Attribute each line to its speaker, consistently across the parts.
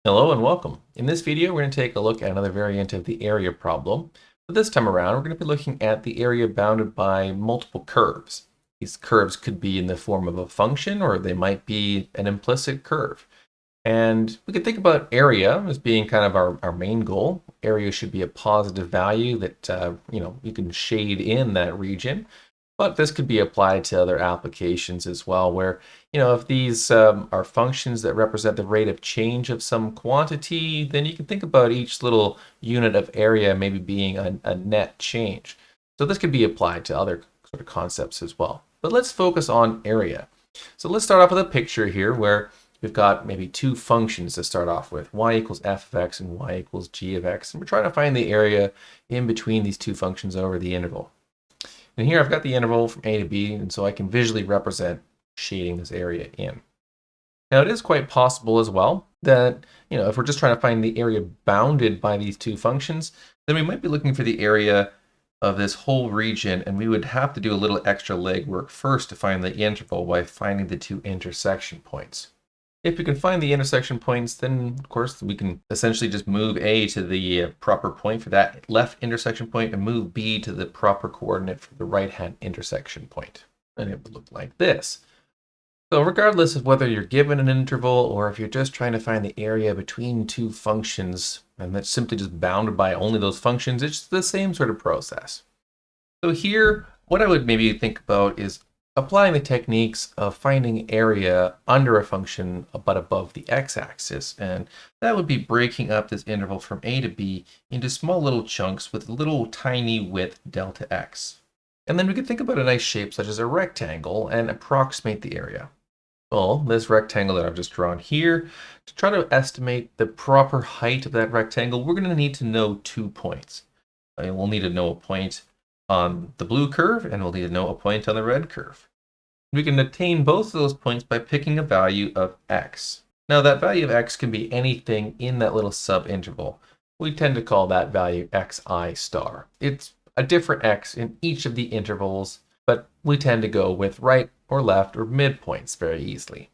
Speaker 1: Hello and welcome. In this video, we're going to take a look at another variant of the area problem. But this time around, we're going to be looking at the area bounded by multiple curves. These curves could be in the form of a function, or they might be an implicit curve. And we could think about area as being kind of our main goal. Area should be a positive value that you can shade in that region. But this could be applied to other applications as well, where, if these are functions that represent the rate of change of some quantity, then you can think about each little unit of area maybe being a net change. So this could be applied to other sort of concepts as well. But let's focus on area. So let's start off with a picture here where we've got maybe two functions to start off with, y equals f of x and y equals g of x. And we're trying to find the area in between these two functions over the interval. And here I've got the interval from a to b, and so I can visually represent shading this area in. Now it is quite possible as well that, if we're just trying to find the area bounded by these two functions, then we might be looking for the area of this whole region, and we would have to do a little extra legwork first to find the interval by finding the two intersection points. If we can find the intersection points, then of course we can essentially just move A to the proper point for that left intersection point and move B to the proper coordinate for the right-hand intersection point. And it would look like this. So regardless of whether you're given an interval or if you're just trying to find the area between two functions and that's simply just bounded by only those functions, it's the same sort of process. So here, what I would maybe think about is applying the techniques of finding area under a function but above the x-axis, and that would be breaking up this interval from a to b into small little chunks with little tiny width delta x. And then we could think about a nice shape such as a rectangle and approximate the area. Well, this rectangle that I've just drawn here, to try to estimate the proper height of that rectangle, we're going to need to know 2 points. We'll need to know a point on the blue curve, and we'll need to know a point on the red curve. We can attain both of those points by picking a value of x. Now that value of x can be anything in that little subinterval. We tend to call that value xi star. It's a different x in each of the intervals, but we tend to go with right or left or midpoints very easily.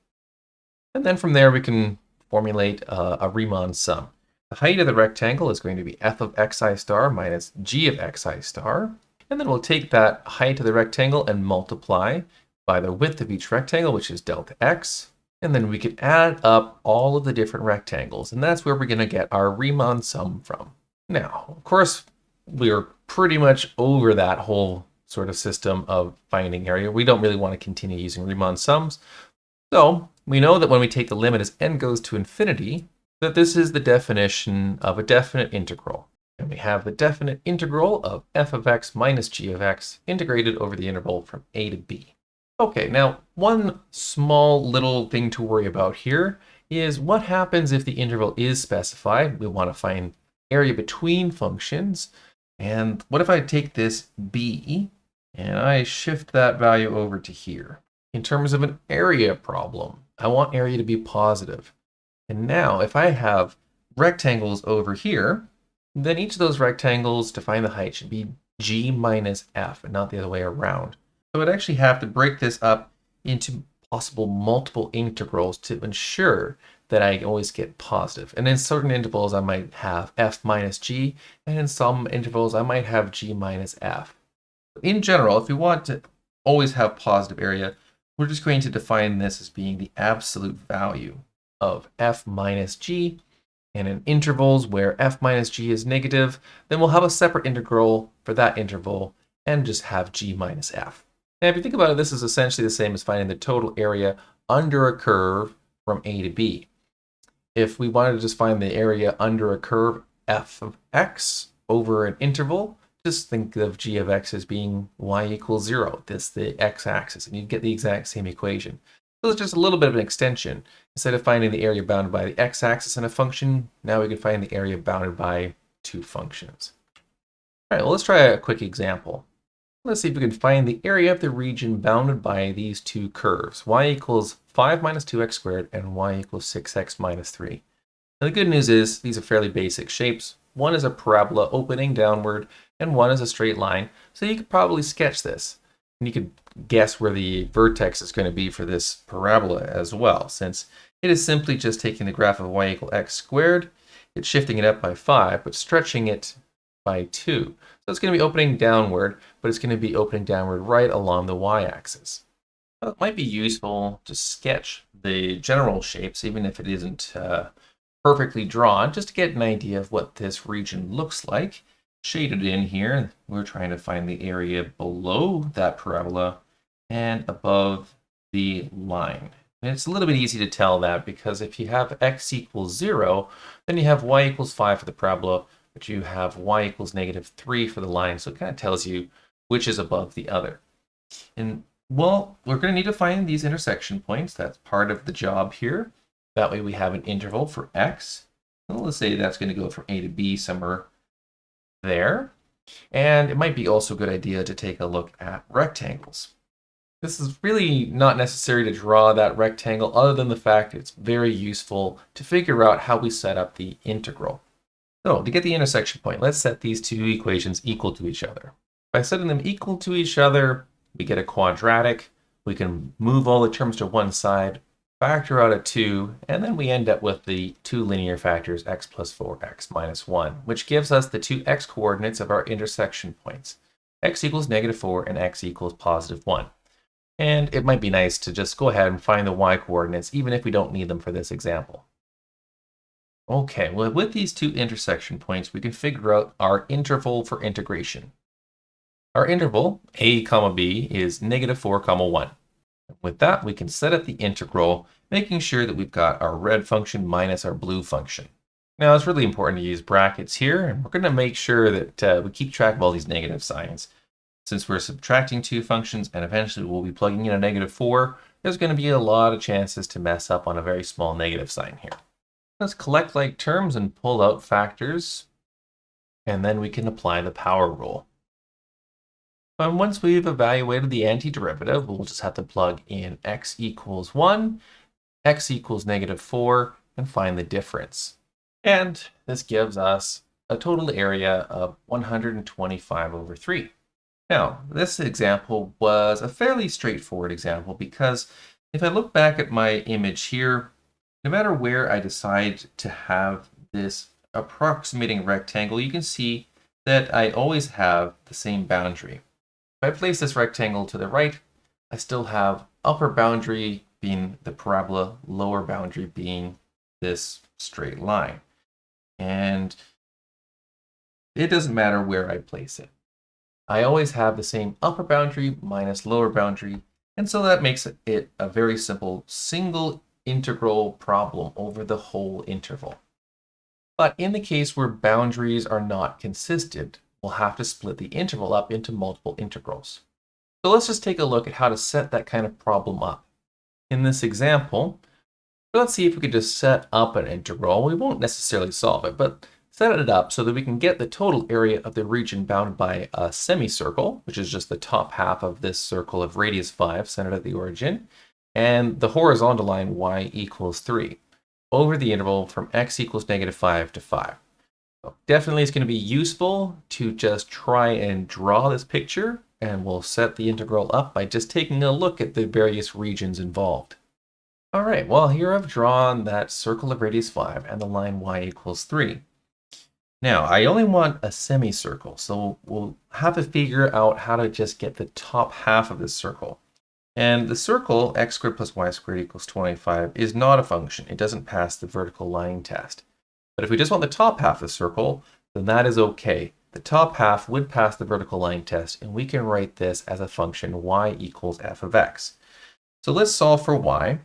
Speaker 1: And then from there we can formulate a Riemann sum. The height of the rectangle is going to be f of xi star minus g of xi star. And then we'll take that height of the rectangle and multiply by the width of each rectangle, which is delta x. And then we can add up all of the different rectangles, and that's where we're going to get our Riemann sum from. Now, of course, we're pretty much over that whole sort of system of finding area. We don't really want to continue using Riemann sums. So we know that when we take the limit as n goes to infinity, that this is the definition of a definite integral. And we have the definite integral of f of x minus g of x integrated over the interval from a to b. Okay, now one small little thing to worry about here is what happens if the interval is specified. We want to find area between functions. And what if I take this b and I shift that value over to here? In terms of an area problem, I want area to be positive. And now if I have rectangles over here, then each of those rectangles to find the height should be g minus f and not the other way around. So I'd actually have to break this up into possible multiple integrals to ensure that I always get positive. And in certain intervals, I might have f minus g, and in some intervals, I might have g minus f. In general, if we want to always have positive area, we're just going to define this as being the absolute value of f minus g. And in intervals where f minus g is negative, then we'll have a separate integral for that interval and just have g minus f. Now, if you think about it, this is essentially the same as finding the total area under a curve from a to b. If we wanted to just find the area under a curve f of x over an interval, just think of g of x as being y equals 0. This is the x-axis, and you get the exact same equation. So it's just a little bit of an extension. Instead of finding the area bounded by the x-axis in a function, now we can find the area bounded by two functions. All right, well, let's try a quick example. Let's see if we can find the area of the region bounded by these two curves, y equals 5 minus 2x squared and y equals 6x minus 3. Now the good news is these are fairly basic shapes. One is a parabola opening downward and one is a straight line, so you could probably sketch this. And you could guess where the vertex is going to be for this parabola as well, since It is simply just taking the graph of y equal x squared, it's shifting it up by 5, but stretching it by 2. So it's going to be opening downward, but it's going to be opening downward right along the y-axis. So it might be useful to sketch the general shapes, even if it isn't perfectly drawn, just to get an idea of what this region looks like. Shaded in here, we're trying to find the area below that parabola and above the line. And it's a little bit easy to tell that because if you have x equals 0, then you have y equals 5 for the parabola, but you have y equals -3 for the line. So it kind of tells you which is above the other. And well, we're going to need to find these intersection points. That's part of the job here. That way we have an interval for x. Well, let's say that's going to go from a to b somewhere there. And it might be also a good idea to take a look at rectangles. This is really not necessary to draw that rectangle other than the fact it's very useful to figure out how we set up the integral. So to get the intersection point, let's set these two equations equal to each other. By setting them equal to each other, we get a quadratic. We can move all the terms to one side, factor out a 2, and then we end up with the two linear factors x plus 4, x minus 1, which gives us the two x coordinates of our intersection points. X equals -4 and x equals +1. And it might be nice to just go ahead and find the y coordinates, even if we don't need them for this example. Okay, well, with these two intersection points, we can figure out our interval for integration. Our interval, a comma b, is -4, 1. With that, we can set up the integral, making sure that we've got our red function minus our blue function. Now, it's really important to use brackets here, and we're going to make sure that we keep track of all these negative signs. Since we're subtracting two functions and eventually we'll be plugging in a -4, there's going to be a lot of chances to mess up on a very small negative sign here. Let's collect like terms and pull out factors, and then we can apply the power rule. And once we've evaluated the antiderivative, we'll just have to plug in x equals 1, x equals -4, and find the difference. And this gives us a total area of 125/3. Now, this example was a fairly straightforward example because if I look back at my image here, no matter where I decide to have this approximating rectangle, you can see that I always have the same boundary. If I place this rectangle to the right, I still have upper boundary being the parabola, lower boundary being this straight line. And it doesn't matter where I place it. I always have the same upper boundary minus lower boundary, and so that makes it a very simple single integral problem over the whole interval. But in the case where boundaries are not consistent, we'll have to split the interval up into multiple integrals. So let's just take a look at how to set that kind of problem up. In this example, let's see if we could just set up an integral. We won't necessarily solve it, but set it up so that we can get the total area of the region bounded by a semicircle, which is just the top half of this circle of radius 5 centered at the origin, and the horizontal line y equals 3 over the interval from x equals -5 to 5. So definitely it's going to be useful to just try and draw this picture, and we'll set the integral up by just taking a look at the various regions involved. All right, well, here I've drawn that circle of radius 5 and the line y equals 3. Now, I only want a semicircle, so we'll have to figure out how to just get the top half of this circle. And the circle, x squared plus y squared equals 25, is not a function. It doesn't pass the vertical line test. But if we just want the top half of the circle, then that is okay. The top half would pass the vertical line test, and we can write this as a function y equals f of x. So let's solve for y.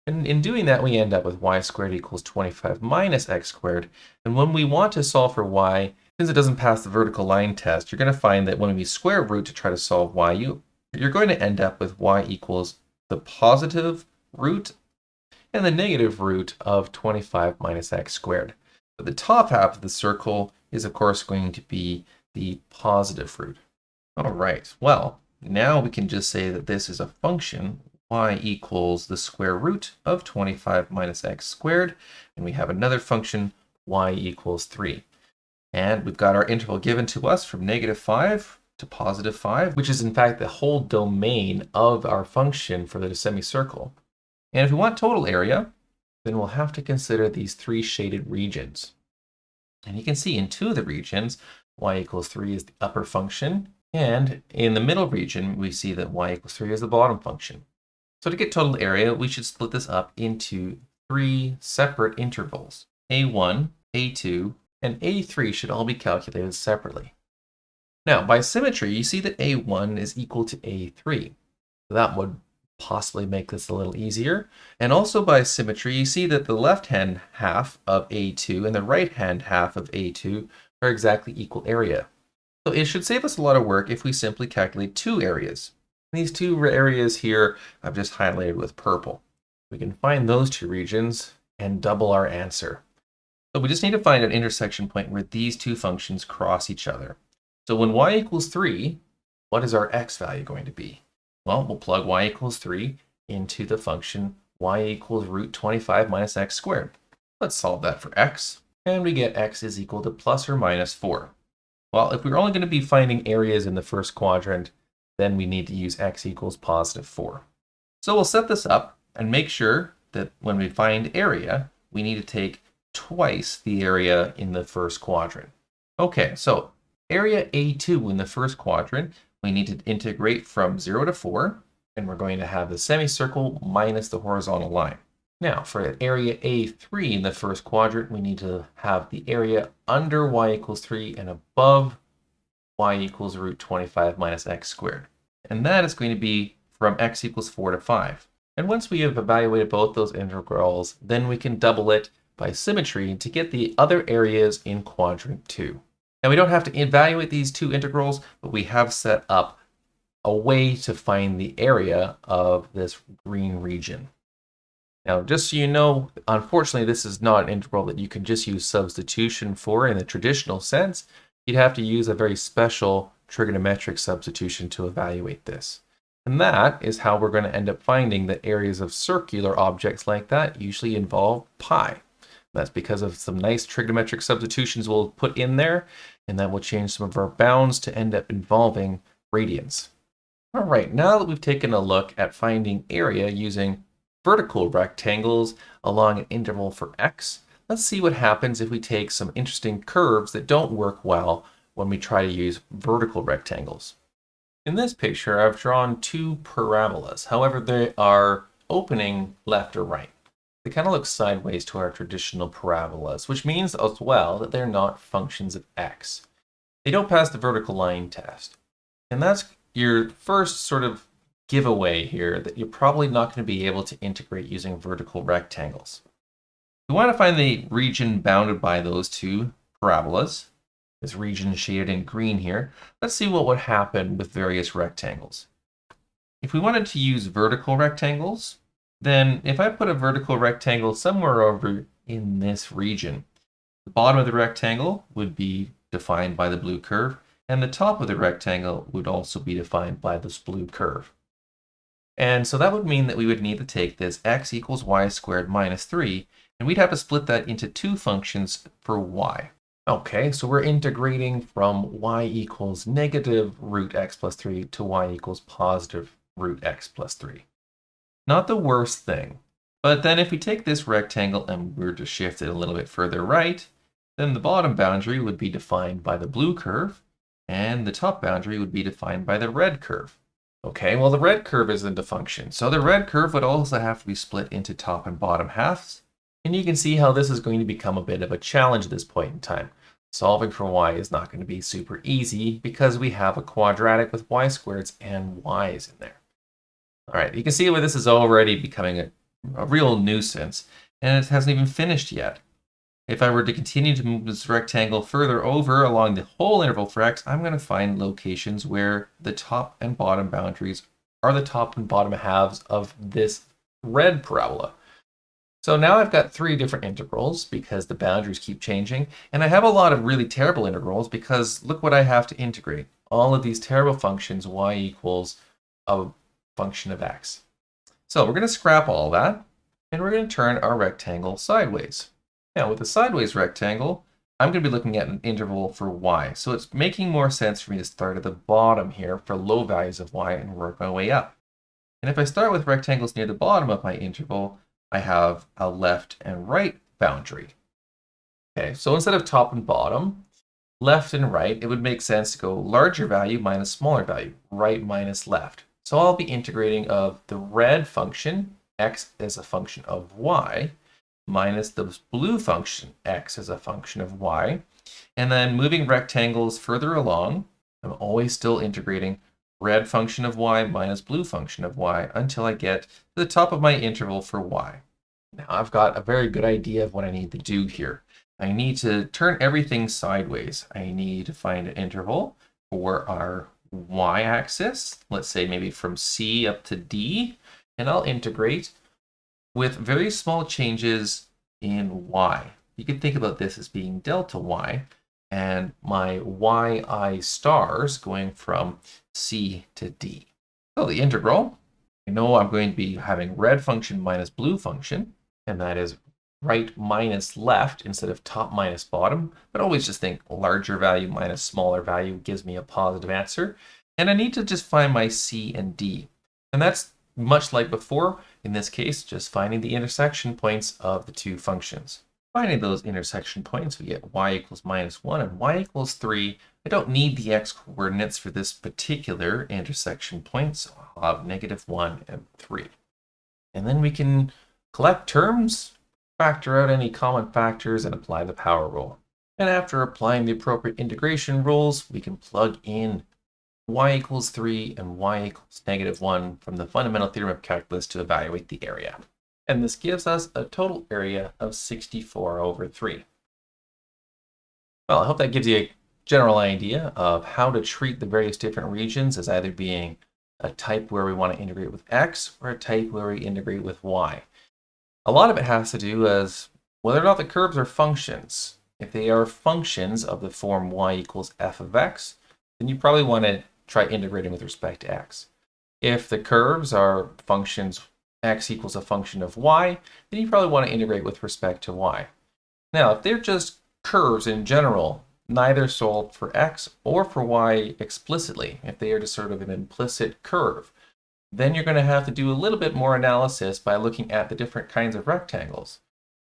Speaker 1: And in doing that, we end up with y squared equals 25 minus x squared. And when we want to solve for y, since it doesn't pass the vertical line test, you're going to find that when we square root to try to solve y, you're going to end up with y equals the positive root and the negative root of 25 minus x squared. But the top half of the circle is, of course, going to be the positive root. All right, well, now we can just say that this is a function y equals the square root of 25 minus x squared, and we have another function y equals 3. And we've got our interval given to us from -5 to +5, which is in fact the whole domain of our function for the semicircle. And if we want total area, then we'll have to consider these three shaded regions. And you can see in two of the regions, y equals 3 is the upper function, and in the middle region, we see that y equals 3 is the bottom function. So to get total area, we should split this up into three separate intervals. A1, A2, and A3 should all be calculated separately. Now, by symmetry, you see that A1 is equal to A3. That would possibly make this a little easier. And also by symmetry, you see that the left-hand half of A2 and the right-hand half of A2 are exactly equal area. So it should save us a lot of work if we simply calculate two areas. These two areas here I've just highlighted with purple. We can find those two regions and double our answer. So we just need to find an intersection point where these two functions cross each other. So when y equals 3, what is our x value going to be? Well, we'll plug y equals 3 into the function y equals root 25 minus x squared. Let's solve that for x, and we get x is equal to plus or minus 4. Well, if we're only going to be finding areas in the first quadrant, then we need to use x equals positive 4. So we'll set this up and make sure that when we find area, we need to take twice the area in the first quadrant. Okay, so area A2 in the first quadrant, we need to integrate from 0 to 4, and we're going to have the semicircle minus the horizontal line. Now, for area A3 in the first quadrant, we need to have the area under y equals 3 and above y equals root 25 minus x squared. And that is going to be from x equals 4 to 5. And once we have evaluated both those integrals, then we can double it by symmetry to get the other areas in quadrant 2. Now we don't have to evaluate these two integrals, but we have set up a way to find the area of this green region. Now, just so you know, unfortunately, this is not an integral that you can just use substitution for in the traditional sense. You'd have to use a very special trigonometric substitution to evaluate this. And that is how we're going to end up finding that areas of circular objects like that usually involve pi. That's because of some nice trigonometric substitutions we'll put in there, and that will change some of our bounds to end up involving radians. All right, now that we've taken a look at finding area using vertical rectangles along an interval for x, let's see what happens if we take some interesting curves that don't work well when we try to use vertical rectangles. In this picture, I've drawn two parabolas. However, they are opening left or right. They kind of look sideways to our traditional parabolas, which means as well that they're not functions of x. They don't pass the vertical line test. And that's your first sort of giveaway here that you're probably not going to be able to integrate using vertical rectangles. We want to find the region bounded by those two parabolas. This region shaded in green here. Let's see what would happen with various rectangles. If we wanted to use vertical rectangles, then if I put a vertical rectangle somewhere over in this region, the bottom of the rectangle would be defined by the blue curve, and the top of the rectangle would also be defined by this blue curve. And so that would mean that we would need to take this x equals y squared minus 3, and we'd have to split that into two functions for y. Okay, so we're integrating from y equals negative root x plus 3 to y equals positive root x plus 3. Not the worst thing. But then if we take this rectangle and we're to shift it a little bit further right, then the bottom boundary would be defined by the blue curve, and the top boundary would be defined by the red curve. Okay, well the red curve isn't a function, so the red curve would also have to be split into top and bottom halves. And you can see how this is going to become a bit of a challenge at this point in time. Solving for y is not going to be super easy because we have a quadratic with y squareds and y's in there. All right, you can see where this is already becoming a real nuisance, and it hasn't even finished yet. If I were to continue to move this rectangle further over along the whole interval for x, I'm going to find locations where the top and bottom boundaries are the top and bottom halves of this red parabola. So now I've got three different integrals because the boundaries keep changing, and I have a lot of really terrible integrals because look what I have to integrate. All of these terrible functions, y equals a function of x. So we're going to scrap all that, and we're going to turn our rectangle sideways. Now with the sideways rectangle, I'm going to be looking at an interval for y. So it's making more sense for me to start at the bottom here for low values of y and work my way up. And if I start with rectangles near the bottom of my interval, I have a left and right boundary. Okay, so instead of top and bottom, left and right, it would make sense to go larger value minus smaller value, right minus left. So I'll be integrating of the red function, x as a function of y, minus the blue function, x as a function of y. And then moving rectangles further along, I'm always still integrating red function of y minus blue function of y until I get to the top of my interval for y. Now I've got a very good idea of what I need to do here. I need to turn everything sideways. I need to find an interval for our y-axis, let's say maybe from C up to D, and I'll integrate with very small changes in y. You can think about this as being delta y, and my yi stars going from C to D. So the integral, I know I'm going to be having red function minus blue function, and that is right minus left instead of top minus bottom, but always just think larger value minus smaller value gives me a positive answer. And I need to just find my C and D. And that's much like before, in this case, just finding the intersection points of the two functions. Finding those intersection points, we get y equals minus 1 and y equals 3. I don't need the x coordinates for this particular intersection point, so I'll have -1 and 3. And then we can collect terms, factor out any common factors, and apply the power rule. And after applying the appropriate integration rules, we can plug in y equals 3 and y equals -1 from the fundamental theorem of calculus to evaluate the area. And this gives us a total area of 64/3. Well, I hope that gives you a general idea of how to treat the various different regions as either being a type where we want to integrate with x or a type where we integrate with y. A lot of it has to do as whether or not the curves are functions. If they are functions of the form y equals f of x, then you probably want to try integrating with respect to x. If the curves are functions x equals a function of y, then you probably want to integrate with respect to y. Now, if they're just curves in general, neither solved for x or for y explicitly, if they are just sort of an implicit curve, then you're going to have to do a little bit more analysis by looking at the different kinds of rectangles.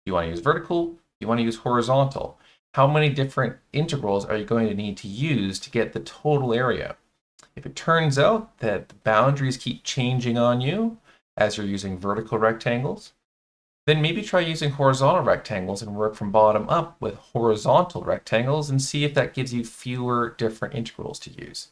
Speaker 1: You want to use vertical, you want to use horizontal. How many different integrals are you going to need to use to get the total area? If it turns out that the boundaries keep changing on you as you're using vertical rectangles, then maybe try using horizontal rectangles and work from bottom up with horizontal rectangles and see if that gives you fewer different integrals to use.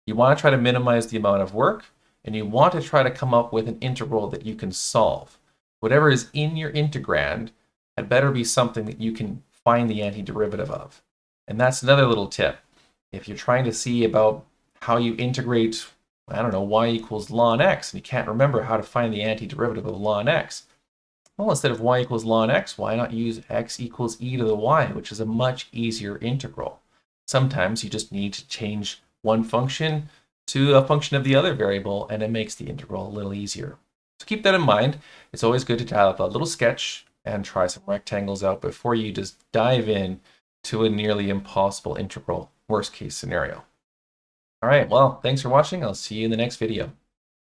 Speaker 1: You want to try to minimize the amount of work, and you want to try to come up with an integral that you can solve. Whatever is in your integrand had better be something that you can find the antiderivative of. And that's another little tip. If you're trying to see about how you integrate, I don't know, y equals ln x, and you can't remember how to find the antiderivative of ln x, well, instead of y equals ln x, why not use x equals e to the y, which is a much easier integral. Sometimes you just need to change one function to a function of the other variable, and it makes the integral a little easier. So keep that in mind. It's always good to have a little sketch and try some rectangles out before you just dive in to a nearly impossible integral worst case scenario. All right, well, thanks for watching. I'll see you in the next video.